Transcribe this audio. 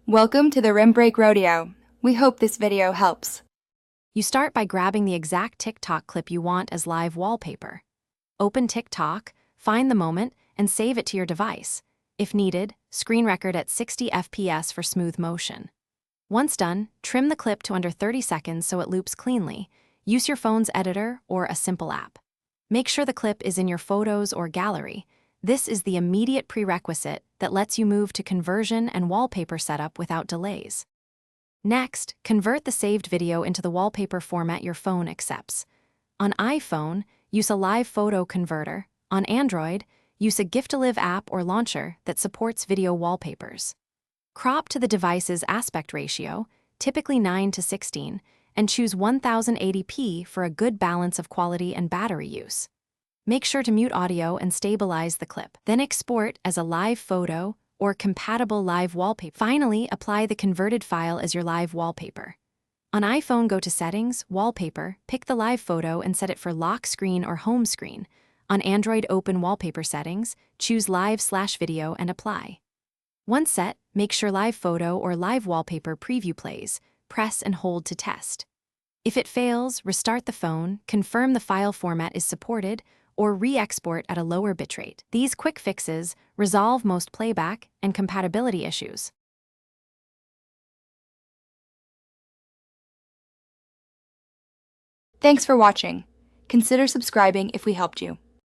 Welcome to the Rim Break Rodeo. We hope this video helps. You start by grabbing the exact TikTok clip you want as live wallpaper. Open TikTok, find the moment, and save it to your device. If needed, screen record at 60 FPS for smooth motion. Once done, trim the clip to under 30 seconds so it loops cleanly. Use your phone's editor or a simple app. Make sure the clip is in your photos or gallery. This is the immediate prerequisite that lets you move to conversion and wallpaper setup without delays. Next, convert the saved video into the wallpaper format your phone accepts. On iPhone, use a live photo converter. On Android, use a GIF-to-Live app or launcher that supports video wallpapers. Crop to the device's aspect ratio, typically 9:16, and choose 1080p for a good balance of quality and battery use. Make sure to mute audio and stabilize the clip. Then export as a live photo or compatible live wallpaper. Finally, apply the converted file as your live wallpaper. On iPhone, go to Settings, Wallpaper, pick the live photo and set it for lock screen or home screen. On Android, open Wallpaper Settings, choose Live/Video and apply. Once set, make sure Live Photo or Live Wallpaper preview plays. Press and hold to test. If it fails, restart the phone, confirm the file format is supported, or re-export at a lower bitrate. These quick fixes resolve most playback and compatibility issues. Thanks for watching. Consider subscribing if we helped you.